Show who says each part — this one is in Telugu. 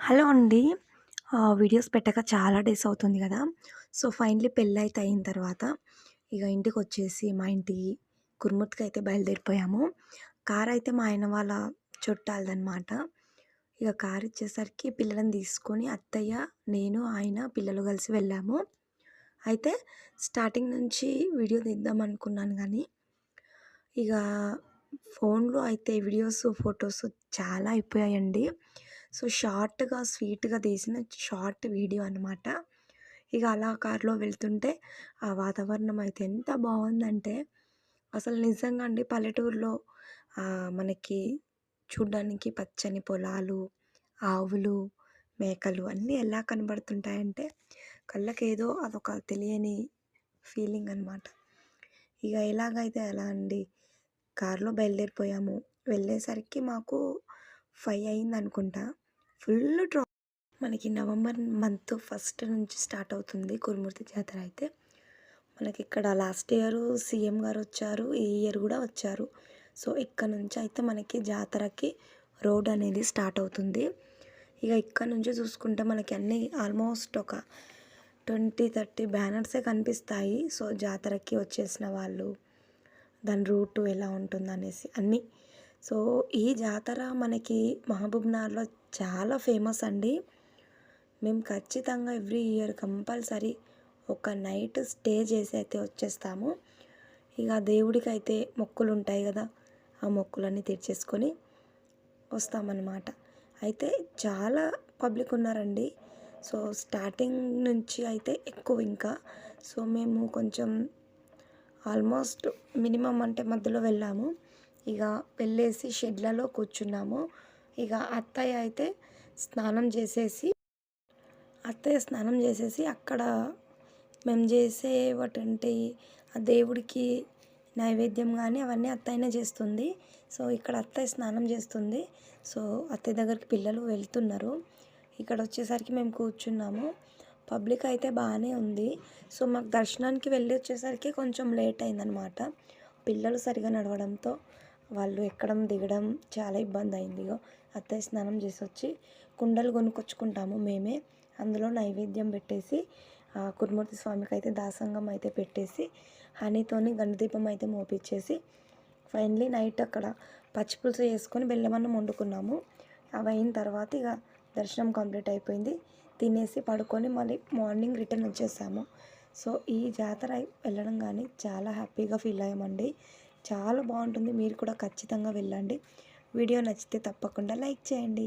Speaker 1: హలో అండి. వీడియోస్ పెట్టక చాలా డేస్ అవుతుంది గదా! సో, ఫైనల్లీ పెళ్లయితే అయిన తర్వాత ఇగ ఇంటికొచ్చేసి మా ఇంటి కుర్ముత్తుకైతే బయలుదేరిపోయాము. కారైతే మా ఆయన వాళ్ళ చుట్టాలదనమాట. ఇగ కారిచ్చేసరికి పిల్లలని తీసుకొని అత్తయ్య, నేను, ఆయన, పిల్లలు కలిసి వెళ్ళాము. అయితే స్టార్టింగ్ నుంచి వీడియో తీద్దామనుకున్నాను గానీ, ఇక ఫోన్‌లో అయితే వీడియోస్, ఫోటోస్ చాలా అయిపోయాయండి. సో, షార్ట్‌గా, స్వీట్‌గా తీసిన షార్ట్ వీడియో అనమాట. ఇక అలా కార్‌లో వెళ్తుంటే ఆ వాతావరణం అయితే ఎంత బావుందంటే, అసలు నిజంగా అండి పల్లెటూరులో మనకి చూడ్డానికి పచ్చని పొలాలు, ఆవులు, మేకలు అన్నీ ఎలా కనబడుతుంటాయంటే, కళ్ళకేదో అదొక తెలియని ఫీలింగ్ అనమాట. ఇగ ఎలాగైతే అలా అండి. కార్‌లో బయలుదేరిపోయాము. వెళ్ళేసరికి మాకు 5 అయిందనుకుంటా. ఫుల్ మనకి నవంబర్ మంత్ ఫస్ట్ నుంచి స్టార్ట్ అవుతుంది కురుమూర్తి జాతర అయితే. మనకిక్కడ లాస్ట్ ఇయరు సీఎం గారొచ్చారు. ఈ ఇయర్ గూడా వచ్చారు. సో, ఇక్కడ నుంచి అయితే మనకి జాతరకి రోడ్ అనేది స్టార్ట్ అవుతుంది. ఇగ ఇక్కడ నుంచి చూసుకుంటే మనకి అన్నీ ఆల్మోస్ట్ ఒక 20, 30 బ్యానర్సే కనిపిస్తాయి. సో, జాతరకి వచ్చేసిన వాళ్ళు, దాని రూటు ఎలా ఉంటుందనేసి అన్నీ. సో, ఈ జాతర మనకి మహబూబ్‌నగర్‌లో చాలా ఫేమస్ అండి. మేము ఖచ్చితంగా ఎవ్రీ ఇయర్ కంపల్సరీ ఒక నైట్ స్టే చేసి అయితే వచ్చేస్తాము. ఇక దేవుడికైతే మొక్కులుంటాయి గదా! ఆ మొక్కులన్నీ తీర్చేసుకొని వస్తామన్నమాట. అయితే చాలా పబ్లిక్ ఉన్నారండి. సో, స్టార్టింగ్ నుంచి అయితే ఎక్కువ ఇంకా. సో, మేము కొంచెం ఆల్మోస్ట్ మినిమమ్ అంటే మధ్యలో వెళ్ళాము. ఇగ వెళ్ళేసి షెడ్లలో కూర్చున్నాము. ఇగ అత్తయ్య స్నానం చేసేసి అక్కడ మేము చేసే వాటంటి ఆ దేవుడికి నైవేద్యం గానీ అవన్నీ అత్తయ్యనే చేస్తుంది. సో, ఇక్కడ అత్తయ్య స్నానం చేస్తుంది. సో, అత్తయ్య దగ్గరికి పిల్లలు వెళ్తున్నారు. ఇక్కడొచ్చేసరికి మేము కూర్చున్నాము. పబ్లిక్ అయితే బానే ఉంది. సో, మాకు దర్శనానికి వెళ్ళొచ్చేసరికి కొంచెం లేట్ అయిందనమాట. పిల్లలు సరిగ్గా నడవడంతో వాళ్ళు ఎక్కడం, దిగడం చాలా ఇబ్బందయింది. ఇగో అత్తయ్య స్నానం చేసొచ్చి కుండలు కొనుక్కొచ్చుకుంటాము మేమే. అందులో నైవేద్యం పెట్టేసి కురుమూర్తి స్వామికైతే దాసంగం అయితే పెట్టేసి హనీతోని గండదీపం అయితే మోపిచ్చేసి ఫైనల్లీ నైట్ అక్కడ పచ్చిపులుసు చేసుకొని బెల్లమన్నం వండుకున్నాము. అవయిన తర్వాత ఇగ దర్శనం కంప్లీట్ అయిపోయింది. తినేసి పడుకొని మళ్ళీ మార్నింగ్ రిటర్న్ వచ్చేసాము. సో, ఈ జాతర వెళ్ళడం గానీ చాలా హ్యాపీగా ఫీల్ అయ్యామండి. చాలా బావుంటుంది. మీరు కూడా ఖచ్చితంగా వెళ్ళండి. వీడియో నచ్చితే తప్పకుండా లైక్ చేయండి.